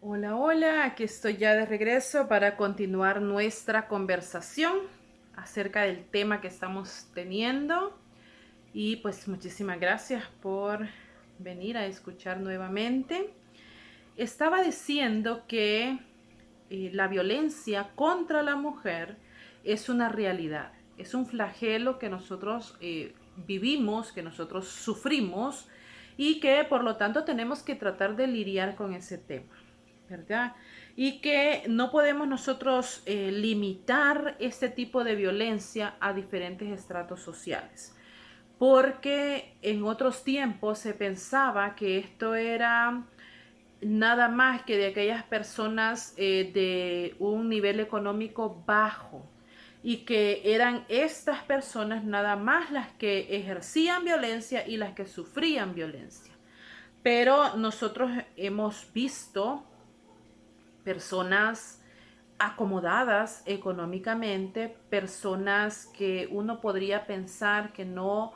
Hola, hola, aquí estoy ya de regreso para continuar nuestra conversación acerca del tema que estamos teniendo. Y pues muchísimas gracias por venir a escuchar nuevamente. Estaba diciendo que la violencia contra la mujer es una realidad, es un flagelo que nosotros vivimos, que nosotros sufrimos y que por lo tanto tenemos que tratar de lidiar con ese tema, ¿verdad? Y que no podemos nosotros limitar este tipo de violencia a diferentes estratos sociales. Porque en otros tiempos se pensaba que esto era nada más que de aquellas personas de un nivel económico bajo y que eran estas personas nada más las que ejercían violencia y las que sufrían violencia. Pero nosotros hemos visto personas acomodadas económicamente, personas que uno podría pensar que no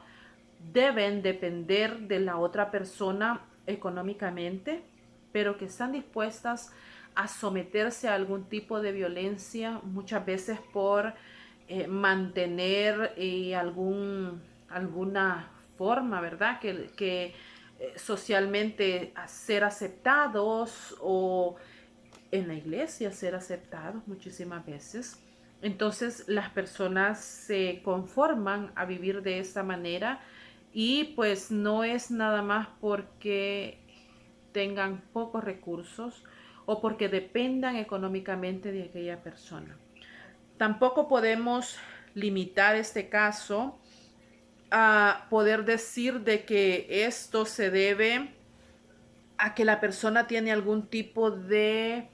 deben depender de la otra persona económicamente, pero que están dispuestas a someterse a algún tipo de violencia, muchas veces por mantener alguna forma, ¿verdad? Que socialmente ser aceptados o en la iglesia ser aceptados muchísimas veces. Entonces las personas se conforman a vivir de esa manera y pues no es nada más porque tengan pocos recursos o porque dependan económicamente de aquella persona. Tampoco podemos limitar este caso a poder decir de que esto se debe a que la persona tiene algún tipo de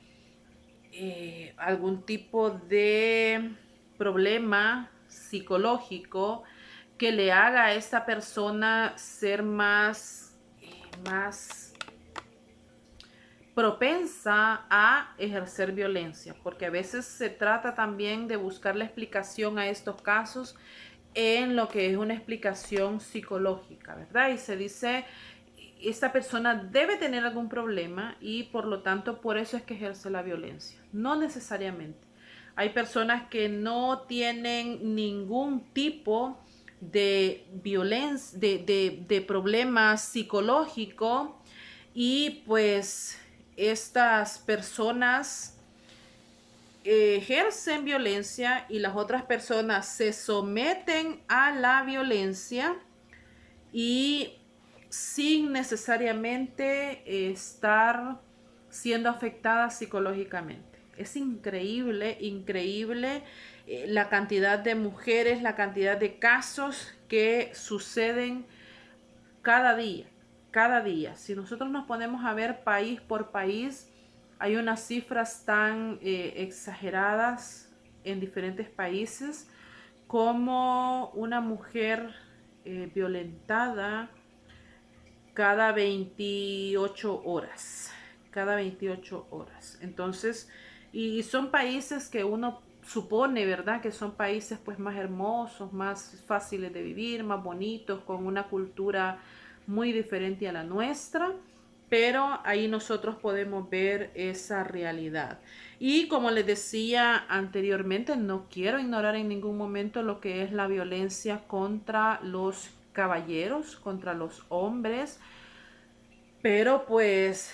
problema psicológico que le haga a esta persona ser más propensa a ejercer violencia, porque a veces se trata también de buscar la explicación a estos casos en lo que es una explicación psicológica, ¿verdad? Y se dice, esta persona debe tener algún problema y por lo tanto por eso es que ejerce la violencia. No necesariamente. Hay personas que no tienen ningún tipo de violencia, de problema psicológico y pues estas personas ejercen violencia y las otras personas se someten a la violencia y sin necesariamente estar siendo afectadas psicológicamente. Es increíble, increíble la cantidad de mujeres, la cantidad de casos que suceden cada día, cada día. Si nosotros nos ponemos a ver país por país, hay unas cifras tan exageradas en diferentes países como una mujer violentada cada 28 horas, cada 28 horas. Entonces, y son países que uno supone, ¿verdad? Que son países pues más hermosos, más fáciles de vivir, más bonitos, con una cultura muy diferente a la nuestra, pero ahí nosotros podemos ver esa realidad. Y como les decía anteriormente, no quiero ignorar en ningún momento lo que es la violencia contra los caballeros, contra los hombres, pero pues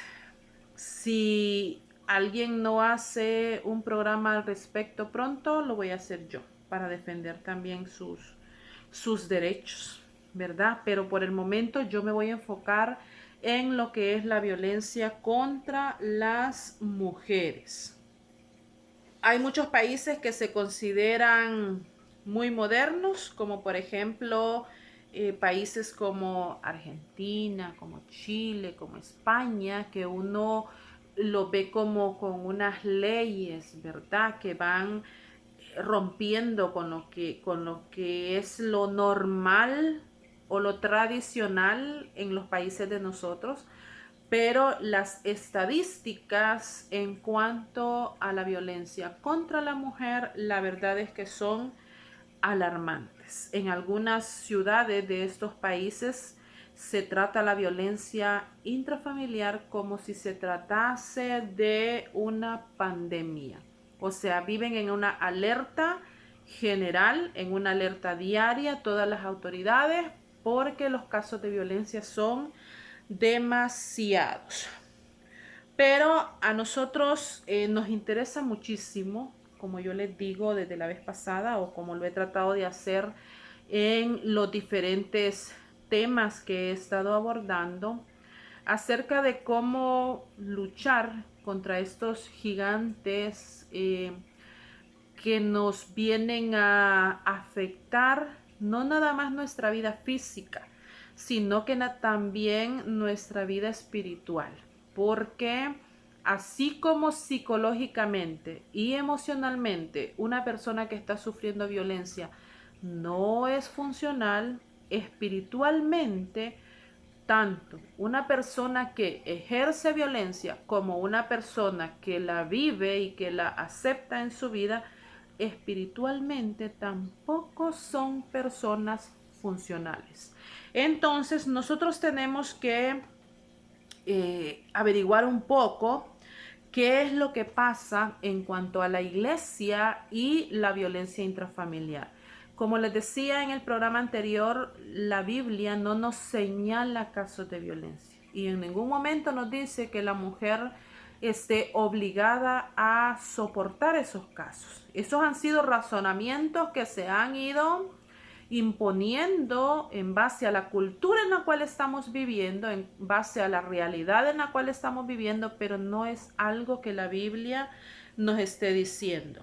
si alguien no hace un programa al respecto pronto, lo voy a hacer yo para defender también sus derechos, ¿verdad? Pero por el momento yo me voy a enfocar en lo que es la violencia contra las mujeres. Hay muchos países que se consideran muy modernos, como por ejemplo países como Argentina, como Chile, como España, que uno lo ve como con unas leyes, ¿verdad? Que van rompiendo con lo que es lo normal o lo tradicional en los países de nosotros, pero las estadísticas en cuanto a la violencia contra la mujer, la verdad es que son alarmantes. En algunas ciudades de estos países se trata la violencia intrafamiliar como si se tratase de una pandemia. O sea, viven en una alerta general, en una alerta diaria, todas las autoridades, porque los casos de violencia son demasiados. Pero a nosotros nos interesa muchísimo, como yo les digo desde la vez pasada o como lo he tratado de hacer en los diferentes temas que he estado abordando, acerca de cómo luchar contra estos gigantes que nos vienen a afectar no nada más nuestra vida física, sino que también nuestra vida espiritual. Porque así como psicológicamente y emocionalmente una persona que está sufriendo violencia no es funcional, espiritualmente tanto una persona que ejerce violencia como una persona que la vive y que la acepta en su vida, espiritualmente tampoco son personas funcionales. Entonces nosotros tenemos que averiguar un poco qué es lo que pasa en cuanto a la iglesia y la violencia intrafamiliar. Como les decía en el programa anterior, la Biblia no nos señala casos de violencia y en ningún momento nos dice que la mujer esté obligada a soportar esos casos. Esos han sido razonamientos que se han ido imponiendo en base a la cultura en la cual estamos viviendo, en base a la realidad en la cual estamos viviendo, pero no es algo que la Biblia nos esté diciendo.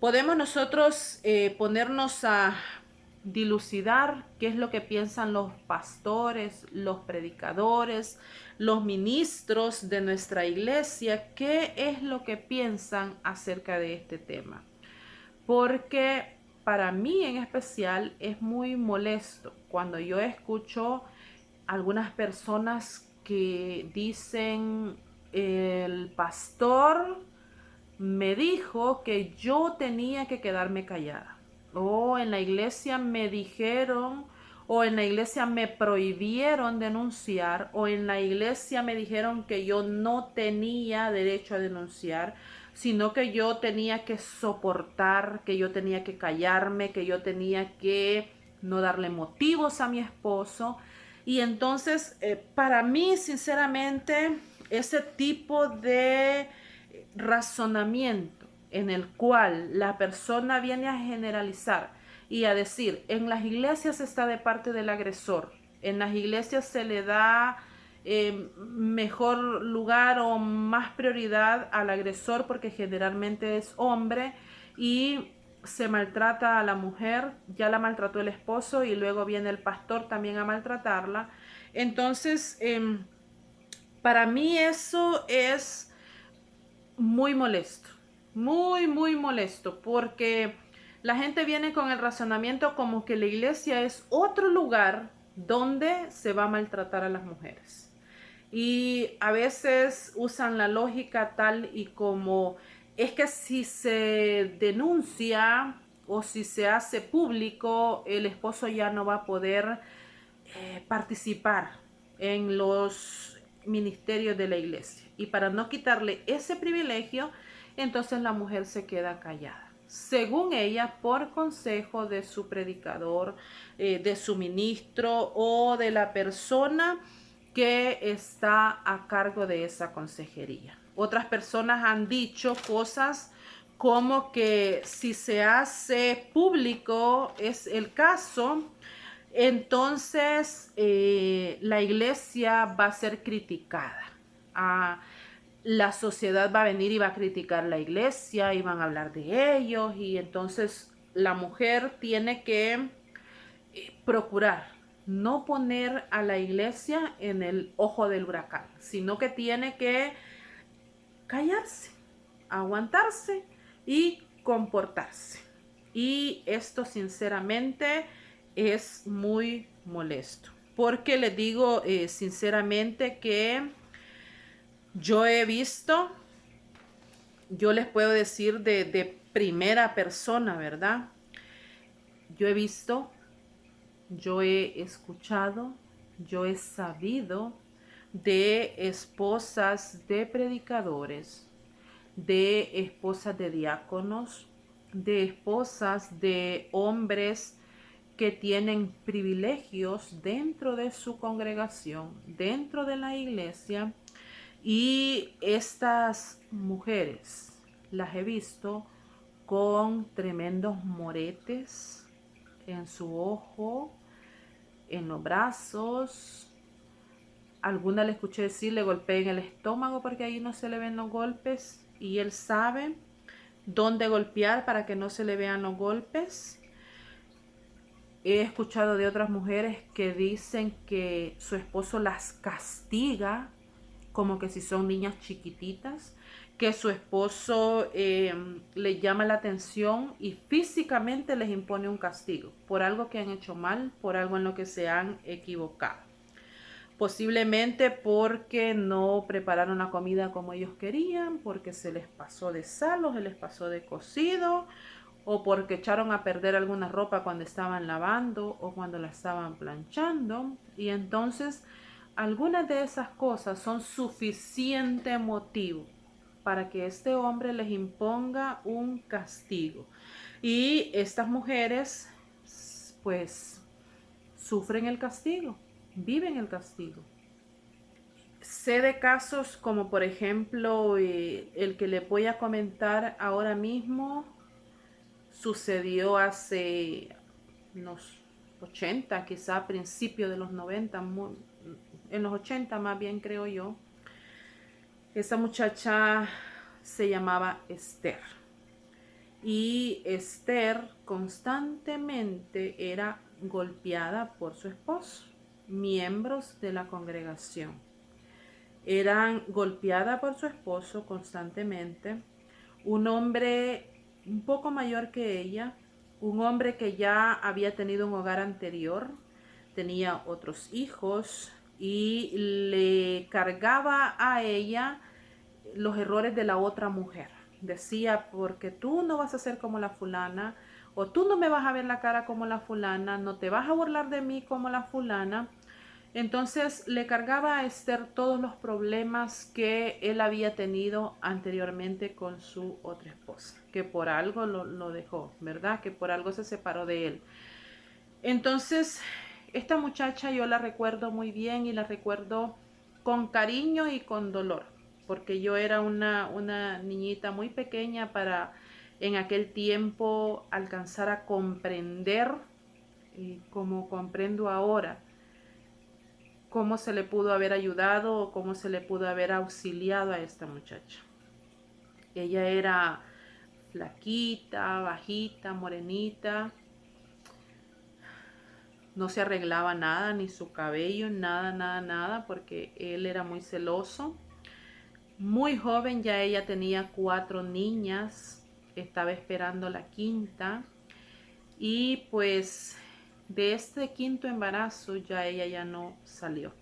Podemos nosotros ponernos a dilucidar qué es lo que piensan los pastores, los predicadores, los ministros de nuestra iglesia, qué es lo que piensan acerca de este tema. Porque para mí en especial es muy molesto cuando yo escucho algunas personas que dicen: el pastor me dijo que yo tenía que quedarme callada, o en la iglesia me dijeron, o en la iglesia me prohibieron denunciar, o en la iglesia me dijeron que yo no tenía derecho a denunciar, sino que yo tenía que soportar, que yo tenía que callarme, que yo tenía que no darle motivos a mi esposo. Y entonces, para mí, sinceramente, ese tipo de razonamiento en el cual la persona viene a generalizar y a decir: en las iglesias está de parte del agresor, en las iglesias se le da mejor lugar o más prioridad al agresor porque generalmente es hombre y se maltrata a la mujer, ya la maltrató el esposo y luego viene el pastor también a maltratarla. Entonces, para mí eso es muy molesto, muy molesto, porque la gente viene con el razonamiento como que la iglesia es otro lugar donde se va a maltratar a las mujeres. Y a veces usan la lógica tal y como: es que si se denuncia o si se hace público, el esposo ya no va a poder participar en los ministerios de la iglesia. Y para no quitarle ese privilegio, entonces la mujer se queda callada, según ella, por consejo de su predicador, de su ministro o de la persona que está a cargo de esa consejería. Otras personas han dicho cosas como que si se hace público es el caso, entonces la iglesia va a ser criticada. La sociedad va a venir y va a criticar la iglesia y van a hablar de ellos, y entonces la mujer tiene que procurar no poner a la iglesia en el ojo del huracán, sino que tiene que callarse, aguantarse y comportarse. Y esto sinceramente es muy molesto, porque les digo sinceramente que yo he visto, yo les puedo decir de primera persona, ¿verdad? Yo he visto, yo he escuchado yo he sabido de esposas de predicadores, de esposas de diáconos, de esposas de hombres que tienen privilegios dentro de su congregación, dentro de la iglesia, y estas mujeres las he visto con tremendos moretes en su ojo, en los brazos. Alguna le escuché decir le golpeé en el estómago porque ahí no se le ven los golpes y él sabe dónde golpear para que no se le vean los golpes. He escuchado de otras mujeres que dicen que su esposo las castiga como que si son niñas chiquititas, que su esposo le llama la atención y físicamente les impone un castigo por algo que han hecho mal, por algo en lo que se han equivocado. Posiblemente porque no prepararon la comida como ellos querían, porque se les pasó de sal o se les pasó de cocido, o porque echaron a perder alguna ropa cuando estaban lavando o cuando la estaban planchando. Y entonces algunas de esas cosas son suficiente motivo para que este hombre les imponga un castigo. Y estas mujeres pues sufren el castigo, viven el castigo. Sé de casos como por ejemplo el que le voy a comentar ahora mismo, sucedió hace unos 80, quizá a principios de los 90, en los 80 más bien creo yo. Esa muchacha se llamaba Esther. Y Esther constantemente era golpeada por su esposo. Miembros de la congregación eran golpeadas por su esposo constantemente. Un hombre un poco mayor que ella, un hombre que ya había tenido un hogar anterior, tenía otros hijos y le cargaba a ella los errores de la otra mujer. Decía, porque tú no vas a ser como la fulana, o tú no me vas a ver la cara como la fulana, no te vas a burlar de mí como la fulana. Entonces le cargaba a Esther todos los problemas que él había tenido anteriormente con su otra esposa, que por algo lo dejó, ¿verdad? Que por algo se separó de él. Entonces, esta muchacha yo la recuerdo muy bien y la recuerdo con cariño y con dolor, porque yo era una niñita muy pequeña para en aquel tiempo alcanzar a comprender, como comprendo ahora, cómo se le pudo haber ayudado o cómo se le pudo haber auxiliado a esta muchacha. Ella era flaquita, bajita, morenita, no se arreglaba nada, ni su cabello, nada, nada, nada, porque él era muy celoso. Muy joven, ya ella tenía 4 niñas, estaba esperando la quinta, y pues de este quinto embarazo ya ella ya no salió,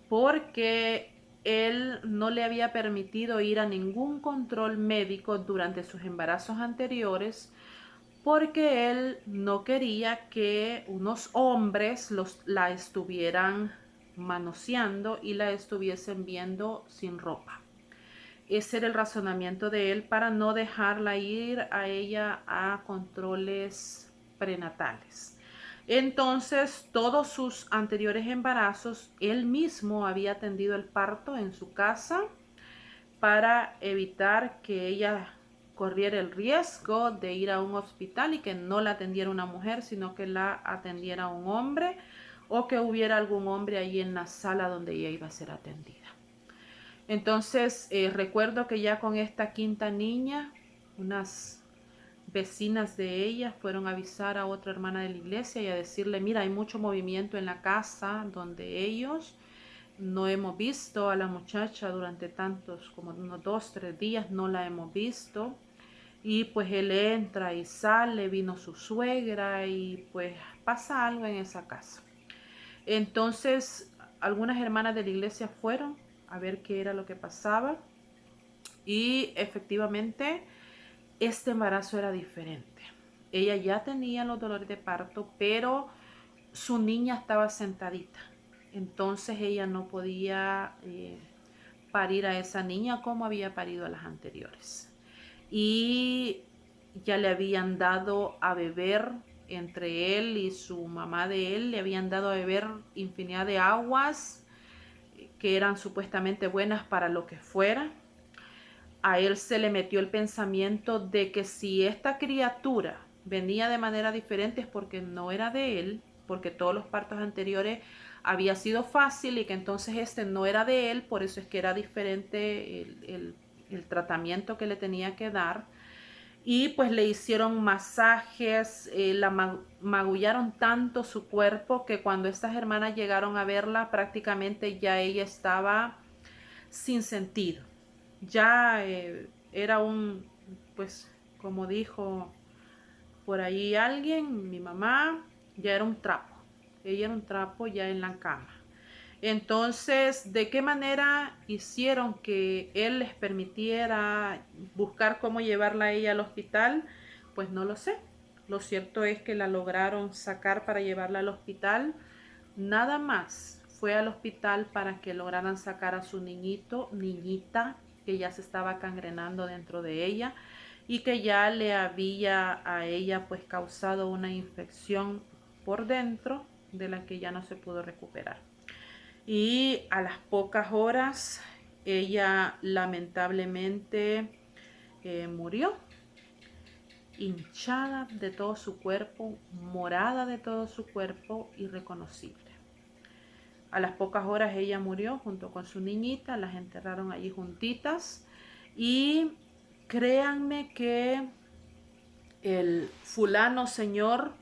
porque él no le había permitido ir a ningún control médico durante sus embarazos anteriores, porque él no quería que unos hombres la estuvieran manoseando y la estuviesen viendo sin ropa. Ese era el razonamiento de él para no dejarla ir a ella a controles prenatales. Entonces, todos sus anteriores embarazos, él mismo había atendido el parto en su casa para evitar que ella corriera el riesgo de ir a un hospital y que no la atendiera una mujer, sino que la atendiera un hombre, o que hubiera algún hombre ahí en la sala donde ella iba a ser atendida. Entonces, recuerdo que ya con esta quinta niña, unas vecinas de ella fueron a avisar a otra hermana de la iglesia y a decirle, mira, hay mucho movimiento en la casa donde ellos, no hemos visto a la muchacha durante tantos, como unos 2, 3 días, no la hemos visto. Y pues él entra y sale, vino su suegra y pues pasa algo en esa casa. Entonces, algunas hermanas de la iglesia fueron a ver qué era lo que pasaba, y efectivamente este embarazo era diferente. Ella ya tenía los dolores de parto, pero su niña estaba sentadita. entonces ella no podía parir a esa niña como había parido a las anteriores. Y ya le habían dado a beber, entre él y su mamá de él, le habían dado a beber infinidad de aguas que eran supuestamente buenas para lo que fuera. A él se le metió el pensamiento de que si esta criatura venía de manera diferente es porque no era de él, porque todos los partos anteriores había sido fácil y que entonces este no era de él, por eso es que era diferente el tratamiento que le tenía que dar. Y pues le hicieron masajes, la magullaron tanto su cuerpo que cuando estas hermanas llegaron a verla prácticamente ya ella estaba sin sentido. Ya era pues como dijo por ahí alguien, mi mamá, ya era un trapo. Ella era un trapo ya en la cama. Entonces, ¿de qué manera hicieron que él les permitiera buscar cómo llevarla a ella al hospital? Pues no lo sé. Lo cierto es que la lograron sacar para llevarla al hospital. Nada más fue al hospital para que lograran sacar a su niñita, que ya se estaba cangrenando dentro de ella y que ya le había a ella pues causado una infección por dentro de la que ya no se pudo recuperar. Y a las pocas horas ella lamentablemente murió, hinchada de todo su cuerpo, morada de todo su cuerpo, irreconocible. A las pocas horas ella murió junto con su niñita, las enterraron allí juntitas y créanme que el fulano señor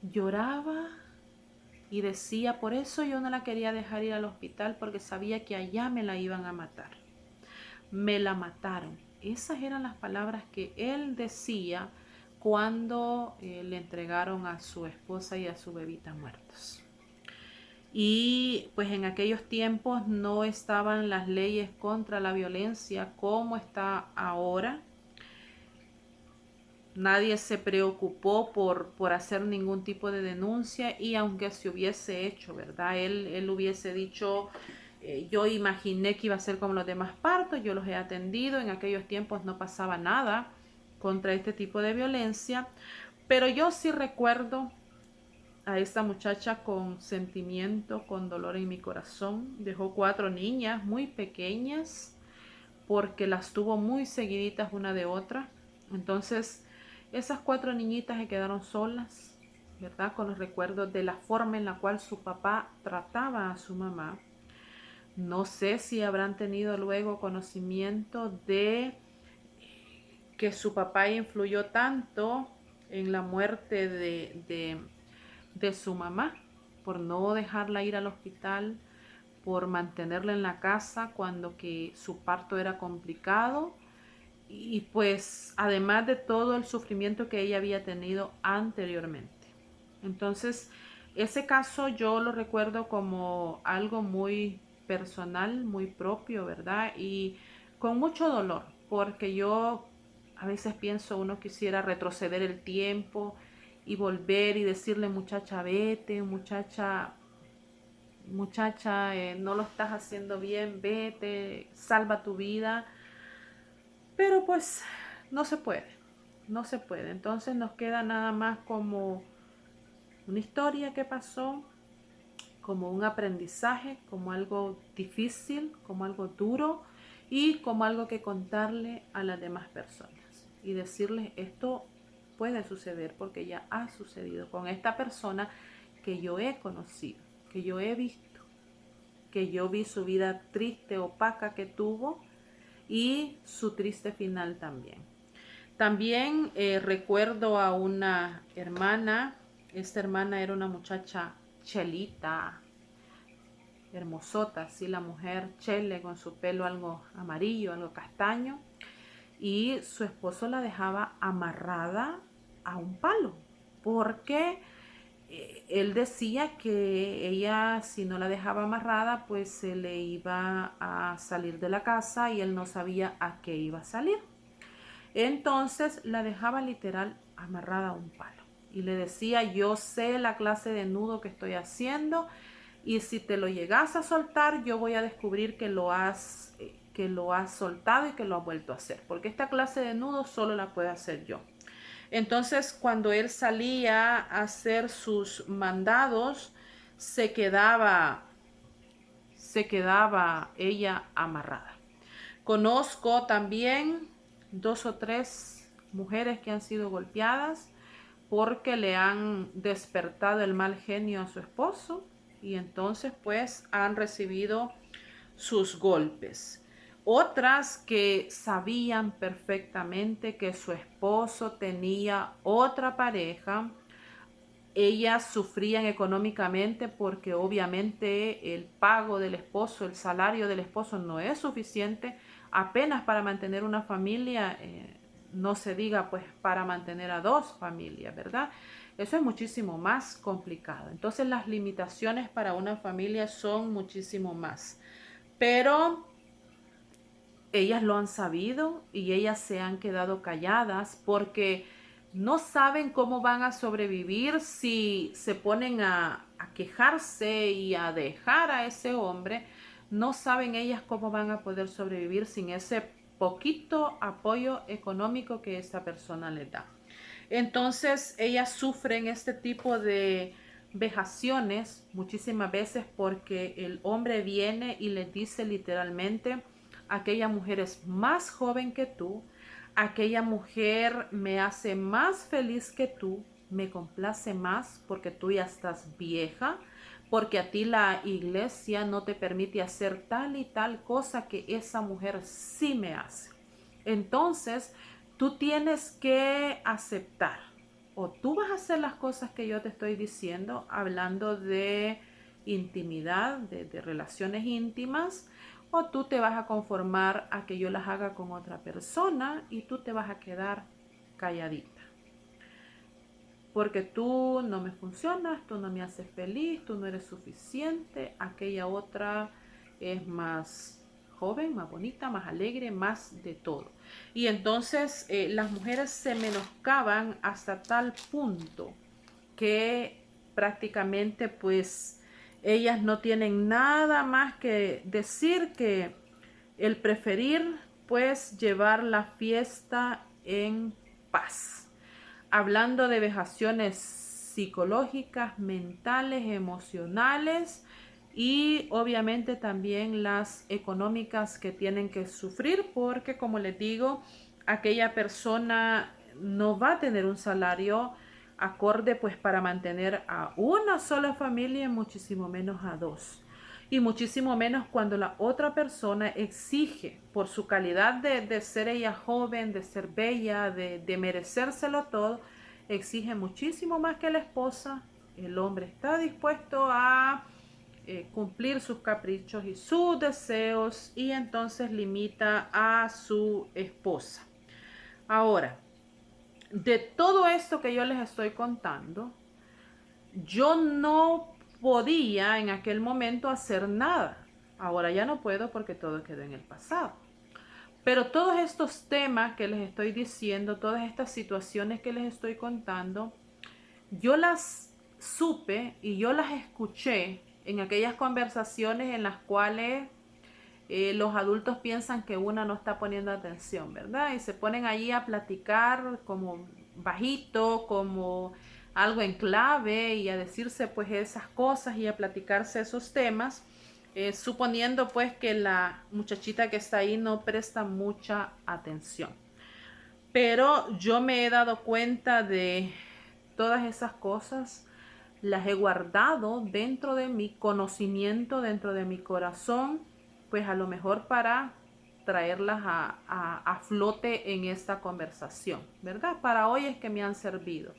lloraba y decía, por eso yo no la quería dejar ir al hospital porque sabía que allá me la iban a matar. Me la mataron. Esas eran las palabras que él decía cuando le entregaron a su esposa y a su bebita muertos. Y pues en aquellos tiempos no estaban las leyes contra la violencia como está ahora. Nadie se preocupó por hacer ningún tipo de denuncia y aunque se hubiese hecho, ¿verdad? Él hubiese dicho, yo imaginé que iba a ser como los demás partos, yo los he atendido, en aquellos tiempos no pasaba nada contra este tipo de violencia, pero yo sí recuerdo a esta muchacha con sentimiento, con dolor en mi corazón. Dejó 4 niñas muy pequeñas porque las tuvo muy seguiditas una de otra. Entonces, esas 4 niñitas se quedaron solas, ¿verdad? Con los recuerdos de la forma en la cual su papá trataba a su mamá. No sé si habrán tenido luego conocimiento de que su papá influyó tanto en la muerte de su mamá, por no dejarla ir al hospital, por mantenerla en la casa cuando que su parto era complicado y pues además de todo el sufrimiento que ella había tenido anteriormente. Entonces, ese caso yo lo recuerdo como algo muy personal, muy propio, ¿verdad? Y con mucho dolor, porque yo a veces pienso, uno quisiera retroceder el tiempo y volver y decirle, muchacha, vete, muchacha, no lo estás haciendo bien, vete, salva tu vida. Pero pues no se puede, no se puede. Entonces nos queda nada más como una historia que pasó, como un aprendizaje, como algo difícil, como algo duro y como algo que contarle a las demás personas y decirles esto puede suceder porque ya ha sucedido con esta persona que yo he conocido, que yo he visto, que yo vi su vida triste, opaca que tuvo y su triste final también. También recuerdo a una hermana. Esta hermana era una muchacha chelita, hermosota, así la mujer chele con su pelo algo amarillo, algo castaño, y su esposo la dejaba amarrada a un palo porque él decía que ella, si no la dejaba amarrada, pues se le iba a salir de la casa y él no sabía a qué iba a salir. Entonces la dejaba literal amarrada a un palo y le decía, yo sé la clase de nudo que estoy haciendo y si te lo llegas a soltar, yo voy a descubrir que lo has soltado y que lo has vuelto a hacer, porque esta clase de nudos solo la puedo hacer yo. Entonces, cuando él salía a hacer sus mandados, se quedaba ella amarrada. Conozco también 2 o 3 mujeres que han sido golpeadas porque le han despertado el mal genio a su esposo y entonces pues han recibido sus golpes. Otras que sabían perfectamente que su esposo tenía otra pareja, ellas sufrían económicamente porque obviamente el pago del esposo, el salario del esposo no es suficiente apenas para mantener una familia, no se diga pues para mantener a 2 familias, ¿verdad? Eso es muchísimo más complicado. Entonces las limitaciones para una familia son muchísimo más. Pero ellas lo han sabido y ellas se han quedado calladas porque no saben cómo van a sobrevivir si se ponen a quejarse y a dejar a ese hombre. No saben ellas cómo van a poder sobrevivir sin ese poquito apoyo económico que esa persona les da. Entonces ellas sufren este tipo de vejaciones muchísimas veces porque el hombre viene y les dice literalmente: aquella mujer es más joven que tú, aquella mujer me hace más feliz que tú, me complace más porque tú ya estás vieja, porque a ti la iglesia no te permite hacer tal y tal cosa que esa mujer sí me hace. Entonces, tú tienes que aceptar, o tú vas a hacer las cosas que yo te estoy diciendo, hablando de intimidad, de relaciones íntimas, o tú te vas a conformar a que yo las haga con otra persona y tú te vas a quedar calladita. Porque tú no me funcionas, tú no me haces feliz, tú no eres suficiente, aquella otra es más joven, más bonita, más alegre, más de todo. Y entonces las mujeres se menoscaban hasta tal punto que prácticamente pues ellas no tienen nada más que decir que el preferir pues llevar la fiesta en paz. Hablando de vejaciones psicológicas, mentales, emocionales y obviamente también las económicas que tienen que sufrir porque, como les digo, aquella persona no va a tener un salario acorde pues para mantener a una sola familia y muchísimo menos a 2. Y muchísimo menos cuando la otra persona exige por su calidad de ser ella joven, de ser bella, de merecérselo todo, exige muchísimo más que la esposa. El hombre está dispuesto a cumplir sus caprichos y sus deseos y entonces limita a su esposa. Ahora, de todo esto que yo les estoy contando, yo no podía en aquel momento hacer nada. Ahora ya no puedo porque todo quedó en el pasado. Pero todos estos temas que les estoy diciendo, todas estas situaciones que les estoy contando, yo las supe y yo las escuché en aquellas conversaciones en las cuales los adultos piensan que una no está poniendo atención, ¿verdad? Y se ponen allí a platicar como bajito, como algo en clave y a decirse pues esas cosas y a platicarse esos temas, suponiendo pues que la muchachita que está ahí no presta mucha atención. Pero yo me he dado cuenta de todas esas cosas, las he guardado dentro de mi conocimiento, dentro de mi corazón, pues a lo mejor para traerlas a flote en esta conversación, ¿verdad? Para hoy es que me han servido.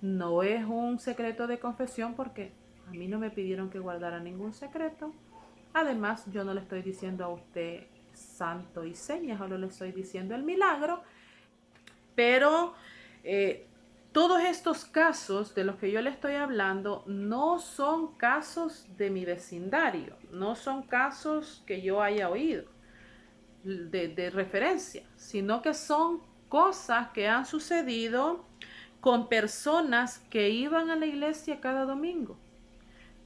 No es un secreto de confesión porque a mí no me pidieron que guardara ningún secreto. Además, yo no le estoy diciendo a usted santo y señas, solo le estoy diciendo el milagro. Pero todos estos casos de los que yo le estoy hablando no son casos de mi vecindario, no son casos que yo haya oído de referencia, sino que son cosas que han sucedido con personas que iban a la iglesia cada domingo,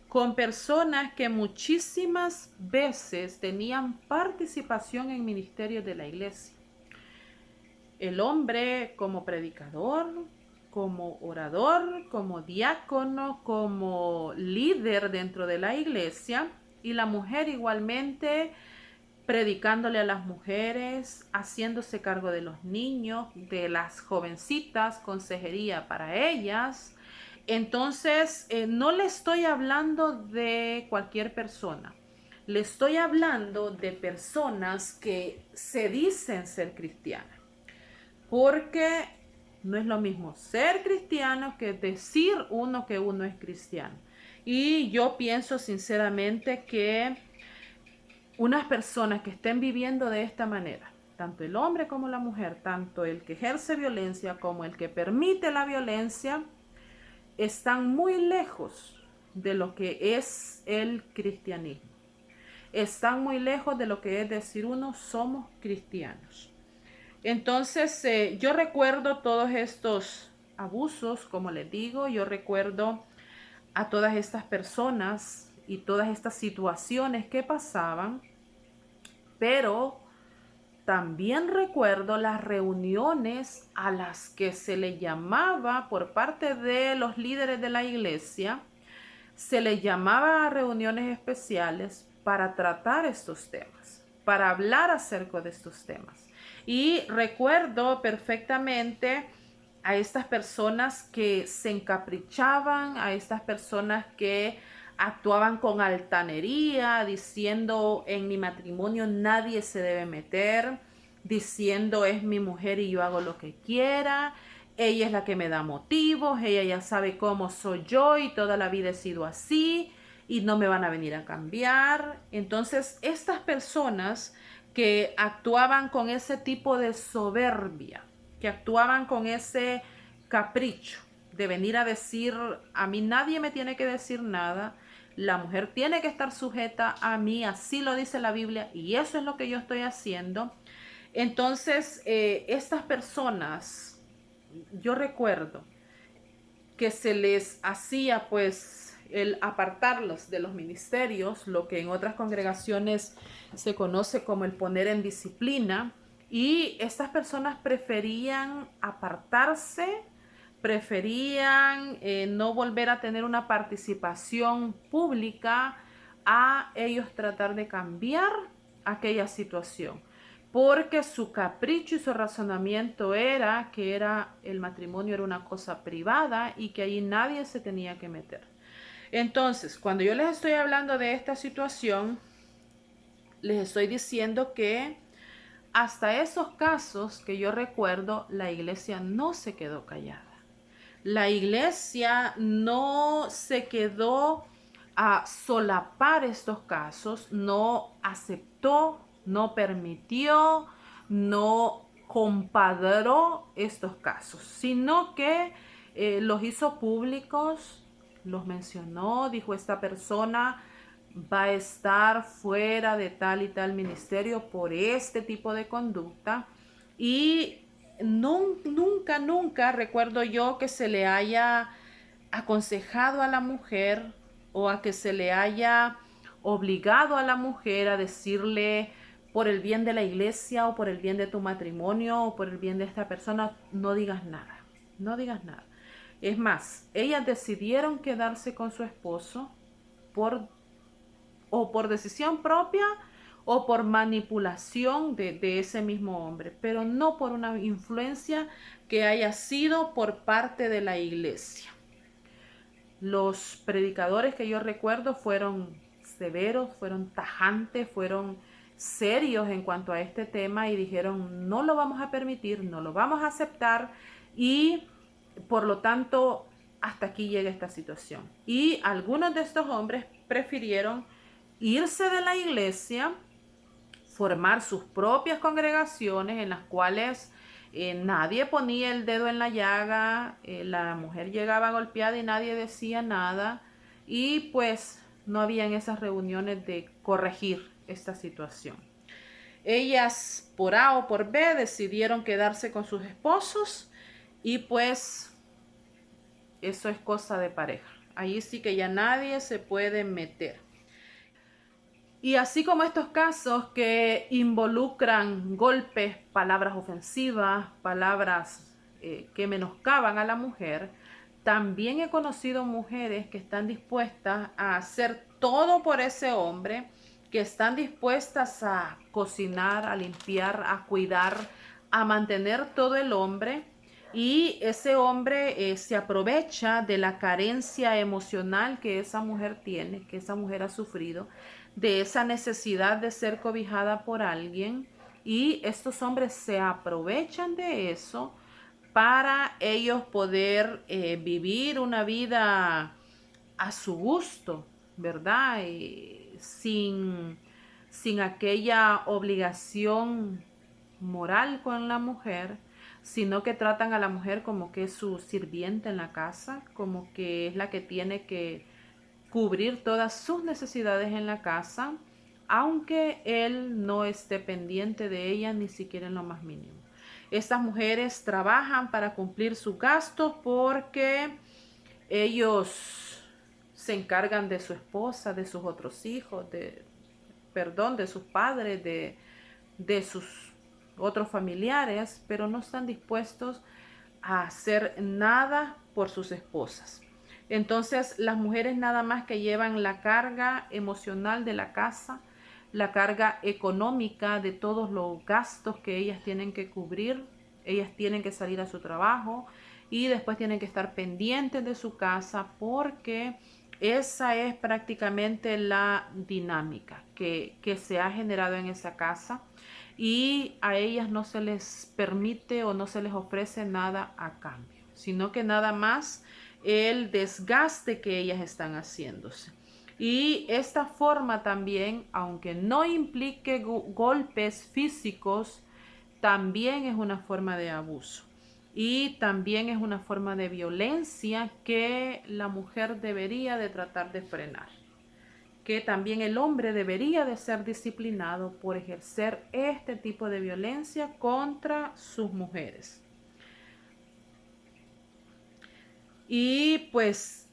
con personas que muchísimas veces tenían participación en ministerios de la iglesia. El hombre como predicador, como orador, como diácono, como líder dentro de la iglesia, y la mujer igualmente predicándole a las mujeres, haciéndose cargo de los niños, de las jovencitas, consejería para ellas. Entonces, no le estoy hablando de cualquier persona. Le estoy hablando de personas que se dicen ser cristianas. Porque no es lo mismo ser cristiano que decir uno que uno es cristiano. Y yo pienso sinceramente que unas personas que estén viviendo de esta manera, tanto el hombre como la mujer, tanto el que ejerce violencia como el que permite la violencia, están muy lejos de lo que es el cristianismo. Están muy lejos de lo que es decir uno somos cristianos. Entonces, yo recuerdo todos estos abusos, como les digo, yo recuerdo a todas estas personas y todas estas situaciones que pasaban, pero también recuerdo las reuniones a las que se le llamaba por parte de los líderes de la iglesia, se le llamaba a reuniones especiales para tratar estos temas, para hablar acerca de estos temas. Y recuerdo perfectamente a estas personas que se encaprichaban, a estas personas que actuaban con altanería, diciendo en mi matrimonio nadie se debe meter, diciendo es mi mujer y yo hago lo que quiera, ella es la que me da motivos, ella ya sabe cómo soy yo y toda la vida he sido así y no me van a venir a cambiar. Entonces, estas personas que actuaban con ese tipo de soberbia, que actuaban con ese capricho de venir a decir, a mí nadie me tiene que decir nada, la mujer tiene que estar sujeta a mí, así lo dice la Biblia y eso es lo que yo estoy haciendo. Entonces, estas personas, yo recuerdo que se les hacía pues el apartarlos de los ministerios, lo que en otras congregaciones se conoce como el poner en disciplina, y estas personas preferían apartarse, preferían no volver a tener una participación pública, a ellos tratar de cambiar aquella situación, porque su capricho y su razonamiento era que el matrimonio era una cosa privada y que allí nadie se tenía que meter. Entonces, cuando yo les estoy hablando de esta situación, les estoy diciendo que hasta esos casos que yo recuerdo, la iglesia no se quedó callada. La iglesia no se quedó a solapar estos casos, no aceptó, no permitió, no compadró estos casos, sino que los hizo públicos, los mencionó, dijo esta persona va a estar fuera de tal y tal ministerio por este tipo de conducta, y nunca recuerdo yo que se le haya aconsejado a la mujer o a que se le haya obligado a la mujer a decirle por el bien de la iglesia o por el bien de tu matrimonio o por el bien de esta persona, no digas nada, no digas nada. Es más, ellas decidieron quedarse con su esposo por decisión propia o por manipulación de ese mismo hombre, pero no por una influencia que haya sido por parte de la iglesia. Los predicadores que yo recuerdo fueron severos, fueron tajantes, fueron serios en cuanto a este tema y dijeron no lo vamos a permitir, no lo vamos a aceptar y por lo tanto hasta aquí llega esta situación. Y algunos de estos hombres prefirieron irse de la iglesia, formar sus propias congregaciones en las cuales nadie ponía el dedo en la llaga, la mujer llegaba golpeada y nadie decía nada, y pues no habían esas reuniones de corregir esta situación. Ellas por A o por B decidieron quedarse con sus esposos y pues eso es cosa de pareja. Ahí sí que ya nadie se puede meter. Y así como estos casos que involucran golpes, palabras ofensivas, palabras que menoscaban a la mujer, también he conocido mujeres que están dispuestas a hacer todo por ese hombre, que están dispuestas a cocinar, a limpiar, a cuidar, a mantener todo el hombre. Y ese hombre se aprovecha de la carencia emocional que esa mujer tiene, que esa mujer ha sufrido, de esa necesidad de ser cobijada por alguien, y estos hombres se aprovechan de eso para ellos poder vivir una vida a su gusto, ¿verdad? Sin aquella obligación moral con la mujer, sino que tratan a la mujer como que es su sirvienta en la casa, como que es la que tiene que cubrir todas sus necesidades en la casa, aunque él no esté pendiente de ella ni siquiera en lo más mínimo. Estas mujeres trabajan para cumplir sus gastos porque ellos se encargan de su esposa, de sus otros hijos, de sus padres, de sus otros familiares, pero no están dispuestos a hacer nada por sus esposas. Entonces, las mujeres nada más que llevan la carga emocional de la casa, la carga económica de todos los gastos que ellas tienen que cubrir. Ellas tienen que salir a su trabajo y después tienen que estar pendientes de su casa, porque esa es prácticamente la dinámica que se ha generado en esa casa, y a ellas no se les permite o no se les ofrece nada a cambio, sino que nada más el desgaste que ellas están haciéndose. Y esta forma también, aunque no implique golpes físicos, también es una forma de abuso. Y también es una forma de violencia que la mujer debería de tratar de frenar. Que también el hombre debería de ser disciplinado por ejercer este tipo de violencia contra sus mujeres. Y pues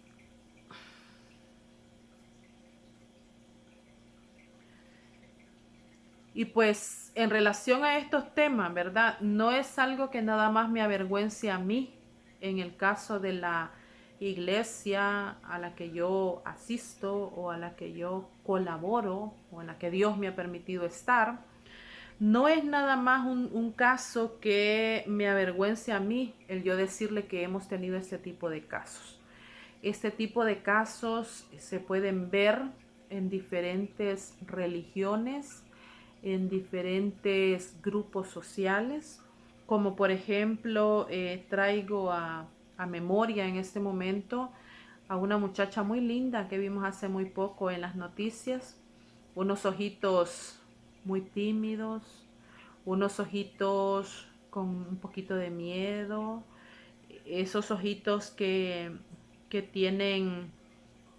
en relación a estos temas, ¿verdad? No es algo que nada más me avergüence a mí en el caso de la iglesia a la que yo asisto o a la que yo colaboro o en la que Dios me ha permitido estar. No es nada más un caso que me avergüence a mí el yo decirle que hemos tenido este tipo de casos. Este tipo de casos se pueden ver en diferentes religiones, en diferentes grupos sociales, como por ejemplo traigo a memoria en este momento a una muchacha muy linda que vimos hace muy poco en las noticias, unos ojitos muy tímidos, unos ojitos con un poquito de miedo, esos ojitos que tienen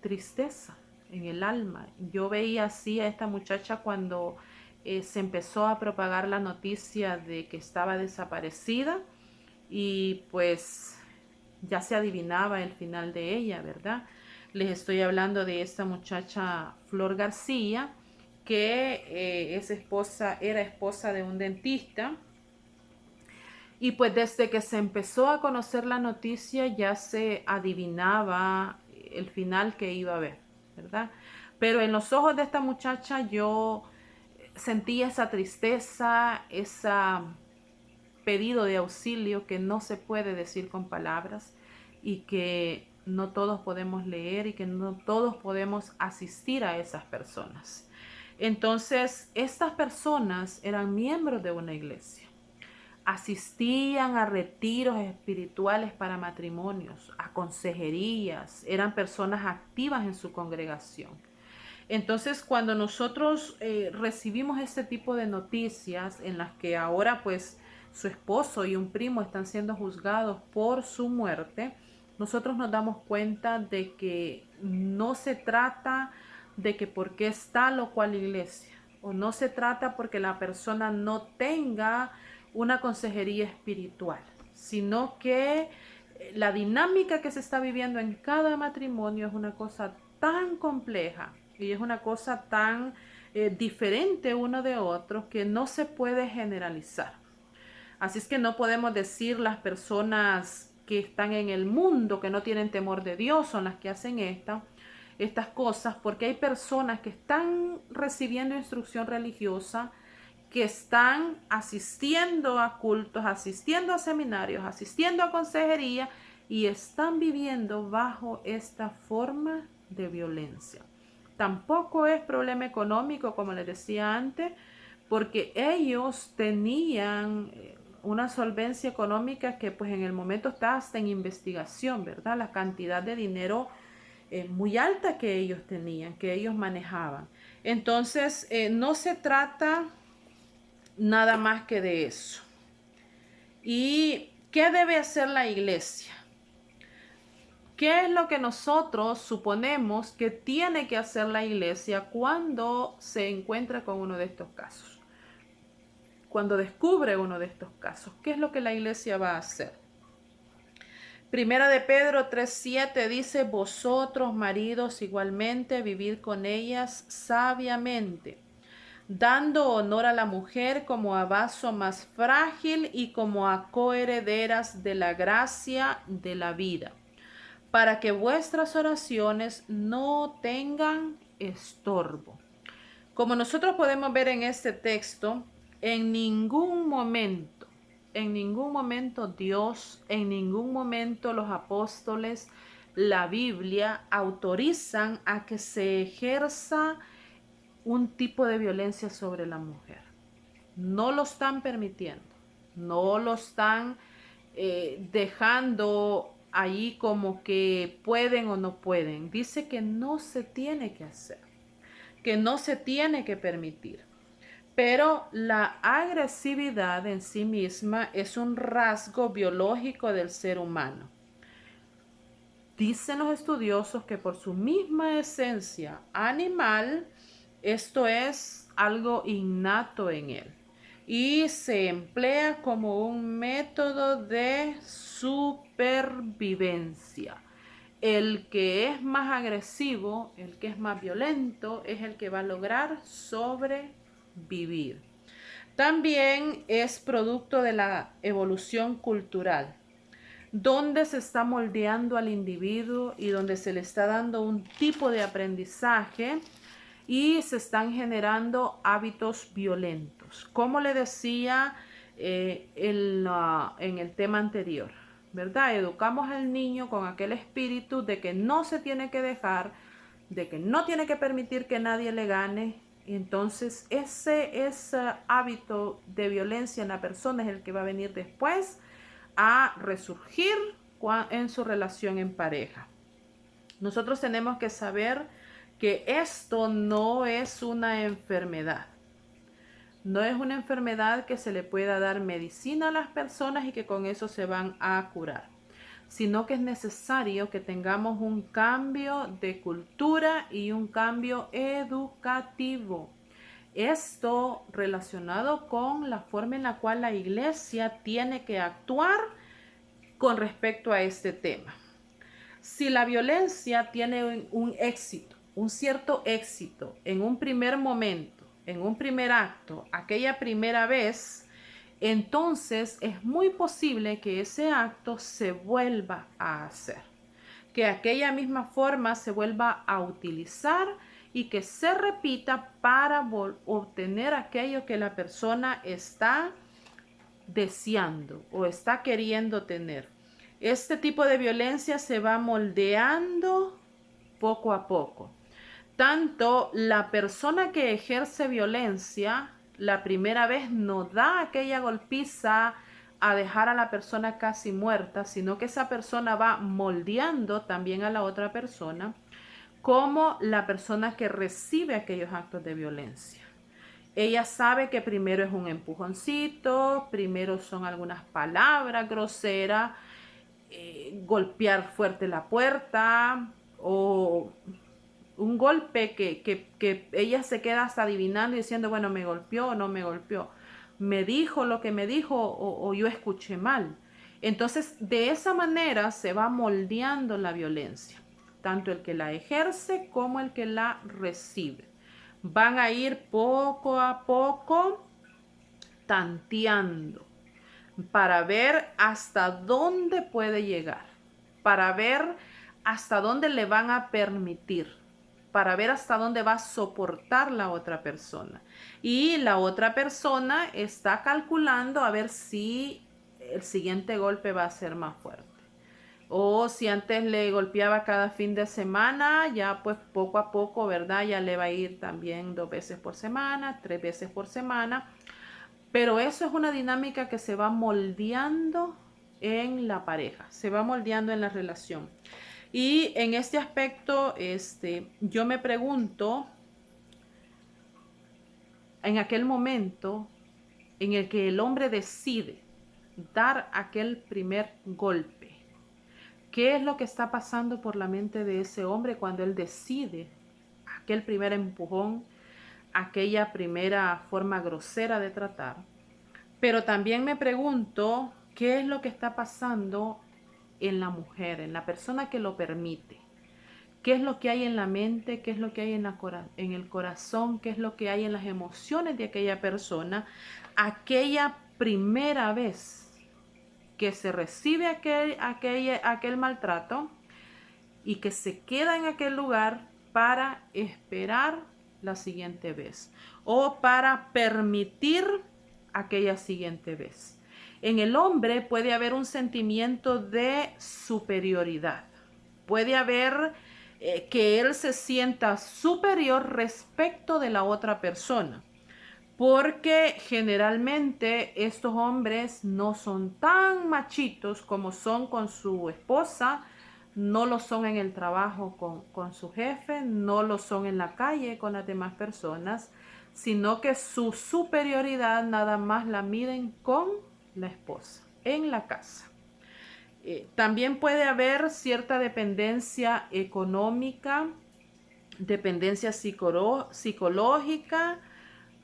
tristeza en el alma. Yo veía así a esta muchacha cuando se empezó a propagar la noticia de que estaba desaparecida, y pues ya se adivinaba el final de ella, ¿verdad? Les estoy hablando de esta muchacha Flor García, que era esposa de un dentista. Y pues desde que se empezó a conocer la noticia ya se adivinaba el final que iba a haber, ¿verdad? Pero en los ojos de esta muchacha yo sentía esa tristeza, ese pedido de auxilio que no se puede decir con palabras, y que no todos podemos leer y que no todos podemos asistir a esas personas. Entonces, estas personas eran miembros de una iglesia, asistían a retiros espirituales para matrimonios, a consejerías, eran personas activas en su congregación. Entonces, cuando nosotros recibimos este tipo de noticias en las que ahora pues su esposo y un primo están siendo juzgados por su muerte, nosotros nos damos cuenta de que no se trata de que porque es tal o cual iglesia, o no se trata porque la persona no tenga una consejería espiritual, sino que La dinámica que se está viviendo en cada matrimonio es una cosa tan compleja y es una cosa tan diferente uno de otro que no se puede generalizar. Así es que no podemos decir las personas que están en el mundo, que no tienen temor de Dios, son las que hacen estas cosas, porque hay personas que están recibiendo instrucción religiosa, que están asistiendo a cultos, asistiendo a seminarios, asistiendo a consejería y están viviendo bajo esta forma de violencia. Tampoco es problema económico, como les decía antes, porque ellos tenían una solvencia económica que pues en el momento está hasta en investigación, ¿verdad? La cantidad de dinero muy alta que ellos tenían, que ellos manejaban. Entonces, no se trata nada más que de eso. ¿Y qué debe hacer la iglesia? ¿Qué es lo que nosotros suponemos que tiene que hacer la iglesia cuando se encuentra con uno de estos casos? Cuando descubre uno de estos casos, ¿qué es lo que la iglesia va a hacer? Primera de Pedro 3:7 dice: vosotros, maridos, igualmente vivid con ellas sabiamente, dando honor a la mujer como a vaso más frágil y como a coherederas de la gracia de la vida, para que vuestras oraciones no tengan estorbo. Como nosotros podemos ver en este texto, en ningún momento Dios, en ningún momento los apóstoles, la Biblia autorizan a que se ejerza un tipo de violencia sobre la mujer. No lo están permitiendo, no lo están dejando ahí como que pueden o no pueden. Dice que no se tiene que hacer, que no se tiene que permitir. Pero la agresividad en sí misma es un rasgo biológico del ser humano. Dicen los estudiosos que por su misma esencia animal, esto es algo innato en él y se emplea como un método de supervivencia. El que es más agresivo, el que es más violento, es el que va a lograr sobrevivir. También es producto de la evolución cultural, donde se está moldeando al individuo y donde se le está dando un tipo de aprendizaje y se están generando hábitos violentos. Como le decía en el tema anterior, ¿verdad? Educamos al niño con aquel espíritu de que no se tiene que dejar, de que no tiene que permitir que nadie le gane. Entonces ese hábito de violencia en la persona es el que va a venir después a resurgir en su relación en pareja. Nosotros tenemos que saber que esto no es una enfermedad. No es una enfermedad que se le pueda dar medicina a las personas y que con eso se van a curar, sino que es necesario que tengamos un cambio de cultura y un cambio educativo. Esto relacionado con la forma en la cual la iglesia tiene que actuar con respecto a este tema. Si la violencia tiene un éxito, un cierto éxito en un primer momento, en un primer acto, aquella primera vez, entonces es muy posible que ese acto se vuelva a hacer, que aquella misma forma se vuelva a utilizar y que se repita para obtener aquello que la persona está deseando o está queriendo tener. Este tipo de violencia se va moldeando poco a poco. Tanto la persona que ejerce violencia, la primera vez no da aquella golpiza a dejar a la persona casi muerta, sino que esa persona va moldeando también a la otra persona, como la persona que recibe aquellos actos de violencia. Ella sabe que primero es un empujoncito, primero son algunas palabras groseras, golpear fuerte la puerta o un golpe que ella se queda hasta adivinando y diciendo, bueno, me golpeó o no me golpeó, me dijo lo que me dijo o yo escuché mal. Entonces, de esa manera se va moldeando la violencia, tanto el que la ejerce como el que la recibe. Van a ir poco a poco tanteando para ver hasta dónde puede llegar, para ver hasta dónde le van a permitir, para ver hasta dónde va a soportar la otra persona. Y la otra persona está calculando a ver si el siguiente golpe va a ser más fuerte. O si antes le golpeaba cada fin de semana, ya pues poco a poco, ¿verdad? Ya le va a ir también 2 veces por semana, 3 veces por semana. Pero eso es una dinámica que se va moldeando en la pareja, se va moldeando en la relación. Y en este aspecto, yo me pregunto, en aquel momento en el que el hombre decide dar aquel primer golpe, ¿qué es lo que está pasando por la mente de ese hombre cuando él decide aquel primer empujón, aquella primera forma grosera de tratar? Pero también me pregunto qué es lo que está pasando en la mujer, en la persona que lo permite. ¿Qué es lo que hay en la mente? ¿Qué es lo que hay en el corazón? ¿Qué es lo que hay en las emociones de aquella persona? Aquella primera vez que se recibe aquel maltrato y que se queda en aquel lugar para esperar la siguiente vez o para permitir aquella siguiente vez. En el hombre puede haber un sentimiento de superioridad. Puede haber que él se sienta superior respecto de la otra persona. Porque generalmente estos hombres no son tan machitos como son con su esposa, no lo son en el trabajo con su jefe, no lo son en la calle con las demás personas, sino que su superioridad nada más la miden con la esposa, en la casa. También puede haber cierta dependencia económica, dependencia psicológica,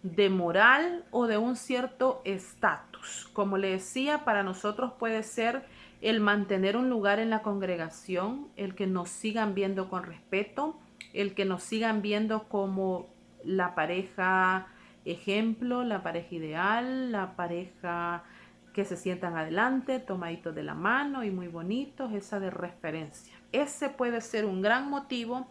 de moral o de un cierto estatus. Como le decía, para nosotros puede ser el mantener un lugar en la congregación, el que nos sigan viendo con respeto, el que nos sigan viendo como la pareja ejemplo, la pareja ideal, la pareja que se sientan adelante, tomaditos de la mano y muy bonitos, esa de referencia. Ese puede ser un gran motivo